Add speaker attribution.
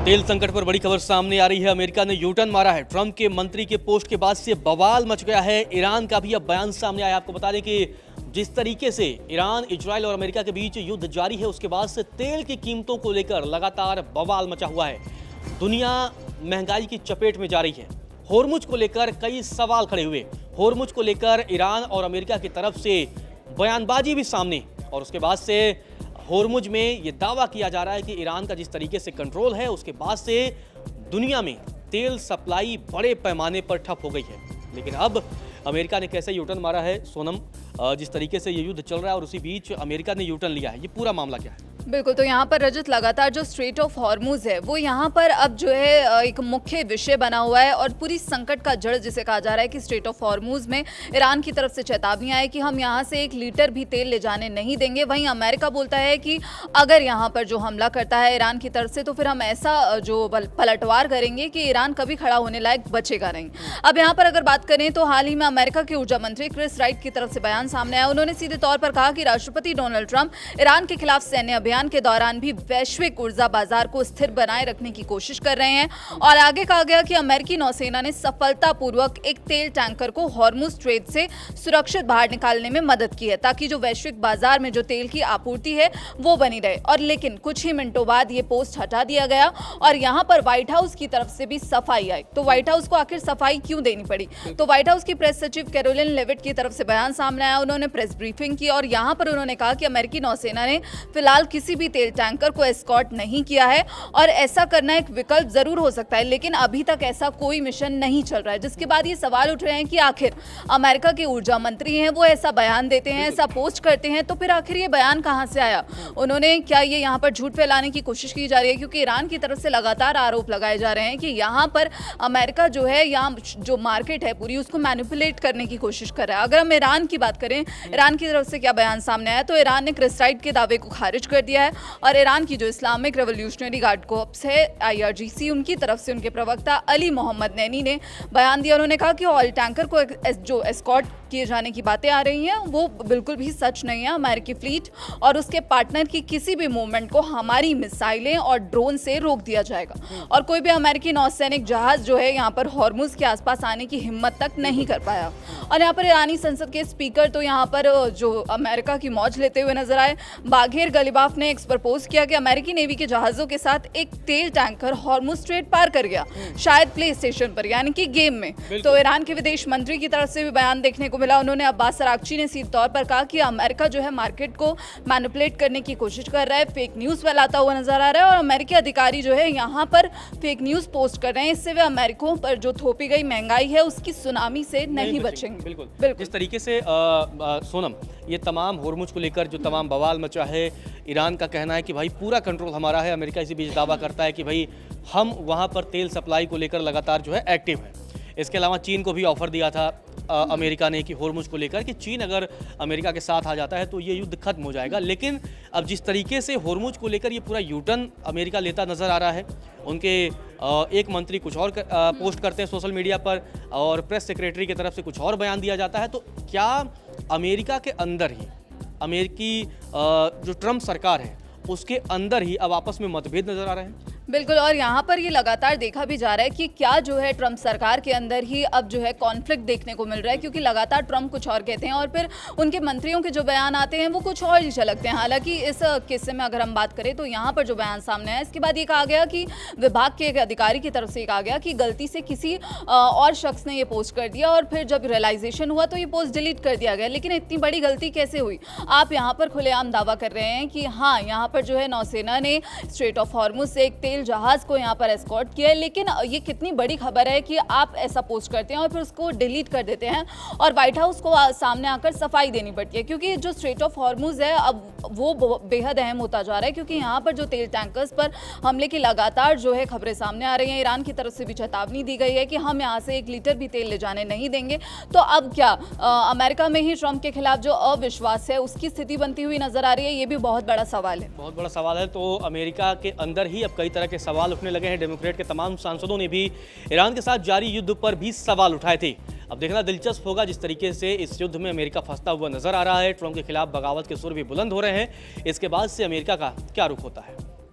Speaker 1: तेल संकट पर बड़ी खबर सामने आ रही है। अमेरिका ने यू टर्न मारा है। ट्रंप के मंत्री के पोस्ट के बाद से बवाल मच गया है। ईरान का भी अब बयान सामने आया। आपको बता दें कि जिस तरीके से ईरान, इजराइल और अमेरिका के बीच युद्ध जारी है, उसके बाद से तेल की कीमतों को लेकर लगातार बवाल मचा हुआ है। दुनिया महंगाई की चपेट में जा रही है। होर्मुज को लेकर कई सवाल खड़े हुए। होर्मुज को लेकर ईरान और अमेरिका की तरफ से बयानबाजी भी सामने, और उसके बाद से होर्मुज में यह दावा किया जा रहा है कि ईरान का जिस तरीके से कंट्रोल है, उसके बाद से दुनिया में तेल सप्लाई बड़े पैमाने पर ठप हो गई है। लेकिन अब अमेरिका ने कैसे यू टर्न मारा है सोनम, जिस तरीके से ये युद्ध चल रहा है और उसी बीच अमेरिका ने यू टर्न लिया है, ये पूरा मामला क्या है?
Speaker 2: बिल्कुल, तो यहाँ पर रजत लगातार जो स्ट्रेट ऑफ हॉर्मुज है वो यहाँ पर अब जो है एक मुख्य विषय बना हुआ है, और पूरी संकट का जड़ जिसे कहा जा रहा है कि स्ट्रेट ऑफ हॉर्मुज में ईरान की तरफ से चेतावनी आई कि हम यहाँ से 1 लीटर भी तेल ले जाने नहीं देंगे। वहीं अमेरिका बोलता है कि अगर यहाँ पर जो हमला करता है ईरान की तरफ से, तो फिर हम ऐसा जो पलटवार करेंगे कि ईरान कभी खड़ा होने लायक बचेगा नहीं। अब यहाँ पर अगर बात करें तो हाल ही में अमेरिका के ऊर्जा मंत्री क्रिस राइट की तरफ से बयान सामने आया। उन्होंने सीधे तौर पर कहा कि राष्ट्रपति डोनाल्ड ट्रंप ईरान के खिलाफ सैन्य अभियान के दौरान भी वैश्विक ऊर्जा बाजार को स्थिर बनाए रखने की कोशिश कर रहे हैं। और आगे कहा गया कि अमेरिकी नौसेना ने सफलतापूर्वक एक तेल टैंकर को हॉर्मुज स्ट्रेट से सुरक्षित बाहर निकालने में मदद की है, ताकि जो वैश्विक बाजार में जो तेल की आपूर्ति है वो बनी रहे। और लेकिन कुछ ही मिनटों बाद ये पोस्ट हटा दिया गया, और यहाँ पर व्हाइट हाउस की तरफ से भी सफाई आई। तो व्हाइट हाउस को आखिर सफाई क्यों देनी पड़ी? तो व्हाइट हाउस की प्रेस सचिव कैरोलिन लेविट की तरफ से बयान सामने आया। उन्होंने प्रेस ब्रीफिंग की और यहाँ पर उन्होंने कहा कि अमेरिकी नौसेना ने फिलहाल किसी भी तेल टैंकर को एस्कॉर्ट नहीं किया है, और ऐसा करना एक विकल्प जरूर हो सकता है, लेकिन अभी तक ऐसा कोई मिशन नहीं चल रहा है। जिसके बाद ये सवाल उठ रहे हैं कि आखिर अमेरिका के ऊर्जा मंत्री हैं, वो ऐसा बयान देते हैं, ऐसा पोस्ट करते हैं, तो फिर आखिर ये बयान कहां से आया? उन्होंने क्या ये यहाँ पर झूठ फैलाने की कोशिश की जा रही है? क्योंकि ईरान की तरफ से लगातार आरोप लगाए जा रहे हैं कि यहाँ पर अमेरिका जो है, यहाँ जो मार्केट है पूरी, उसको मैनिपुलेट करने की कोशिश कर रहा है। अगर हम ईरान की बात करें, ईरान की तरफ से क्या बयान सामने आया, तो ईरान ने क्रिस राइट के दावे को खारिज कर दिया है। और ईरान की जो इस्लामिक रेवोल्यूशनरी गार्ड कोर्प्स है IRGC, उनकी तरफ से उनके प्रवक्ता अली मोहम्मद नैनी ने बयान दिया। उन्होंने कहा कि ऑयल टैंकर को जो एस्कॉर्ट किए जाने की बातें आ रही हैं वो बिल्कुल भी सच नहीं है। अमेरिकी फ्लीट और उसके पार्टनर की किसी भी मूवमेंट को हमारी मिसाइलें और ड्रोन से रोक दिया जाएगा, और कोई भी अमेरिकी नौसैनिक जहाज जो है यहाँ पर हॉर्मुज के आसपास आने की हिम्मत तक नहीं कर पाया। और यहाँ पर ईरानी संसद के स्पीकर तो यहाँ पर जो अमेरिका की मौज लेते हुए नजर आए। बाघेर गलीबाफ ने प्रपोज किया कि अमेरिकी नेवी के जहाजों के साथ एक तेल टैंकर हॉर्मुज स्ट्रेट पार कर गया, शायद प्ले स्टेशन पर, यानी कि गेम में। तो ईरान के विदेश मंत्री की तरफ से भी बयान देखने को मिला। उन्होंने अब्बास अरागची ने सीधे तौर पर कहा कि अमेरिका जो है मार्केट को मैनिपुलेट करने की कोशिश कर रहा है, फेक न्यूज फैलाता हुआ नजर आ रहा है, और अमेरिकी अधिकारी जो है यहाँ पर फेक न्यूज पोस्ट कर रहे हैं। इससे वे अमेरिकों पर जो थोपी गई महंगाई है उसकी सुनामी से नहीं बचेंगे।
Speaker 1: बिल्कुल। जिस तरीके से सोनम, ये तमाम होर्मुज को लेकर जो तमाम बवाल मचा है, ईरान का कहना है कि भाई पूरा कंट्रोल हमारा है। अमेरिका इसी बीच दावा करता है कि भाई हम वहाँ पर तेल सप्लाई को लेकर लगातार जो है एक्टिव है। इसके अलावा चीन को भी ऑफर दिया था अमेरिका ने कि होर्मुज को लेकर कि चीन अगर अमेरिका के साथ आ जाता है तो ये युद्ध खत्म हो जाएगा। लेकिन अब जिस तरीके से होर्मुज को लेकर ये पूरा यू टर्न अमेरिका लेता नजर आ रहा है, उनके एक मंत्री कुछ और पोस्ट करते हैं सोशल मीडिया पर, और प्रेस सेक्रेटरी की तरफ से कुछ और बयान दिया जाता है। तो क्या अमेरिका के अंदर ही, अमेरिकी जो ट्रंप सरकार है उसके अंदर ही अब आपस में मतभेद नजर आ रहे हैं?
Speaker 2: बिल्कुल, और यहाँ पर ये लगातार देखा भी जा रहा है कि क्या जो है ट्रंप सरकार के अंदर ही अब जो है कॉन्फ्लिक्ट देखने को मिल रहा है, क्योंकि लगातार ट्रंप कुछ और कहते हैं और फिर उनके मंत्रियों के जो बयान आते हैं वो कुछ और ही झलकते हैं। हालांकि इस किस्से में अगर हम बात करें तो यहाँ पर जो बयान सामने आया, इसके बाद ये कहा गया कि विभाग के एक अधिकारी की तरफ से कहा गया कि गलती से किसी और शख्स ने ये पोस्ट कर दिया, और फिर जब रियलाइजेशन हुआ तो ये पोस्ट डिलीट कर दिया गया। लेकिन इतनी बड़ी गलती कैसे हुई? आप यहाँ पर खुलेआम दावा कर रहे हैं कि हाँ, यहाँ पर जो है नौसेना ने स्ट्रेट ऑफ हॉर्मुज से एक तेल जहाज को यहाँ पर एस्कॉर्ट किया है। लेकिन ये कितनी बड़ी खबर है कि आप ऐसा पोस्ट करते हैं और फिर उसको डिलीट कर देते हैं, और व्हाइट हाउस को सामने आकर सफाई देनी पड़ती है। क्योंकि जो स्ट्रेट ऑफ हॉर्मुज है अब वो बेहद अहम होता जा रहा है, क्योंकि यहाँ पर जो तेल टैंकर्स पर हमले की लगातार जो है खबरें सामने आ रही हैं। ईरान की तरफ से भी चेतावनी दी गई है कि हम यहाँ से 1 लीटर भी तेल ले जाने नहीं देंगे। तो अब क्या अमेरिका में ही ट्रंप के खिलाफ जो अविश्वास है उसकी स्थिति बनती हुई नजर आ रही है? ये भी बहुत बड़ा सवाल है,
Speaker 1: बहुत बड़ा सवाल है। तो अमेरिका के अंदर ही अब कई तरह के सवाल उठने लगे हैं। डेमोक्रेट के तमाम सांसदों ने भी ईरान के साथ जारी युद्ध पर भी सवाल उठाए थे। अब देखना दिलचस्प होगा जिस तरीके से इस युद्ध में अमेरिका फंसता हुआ नजर आ रहा है। ट्रंप के खिलाफ बगावत के सुर भी बुलंद हो रहे हैं। इसके बाद से अमेरिका का क्या रुख होता है।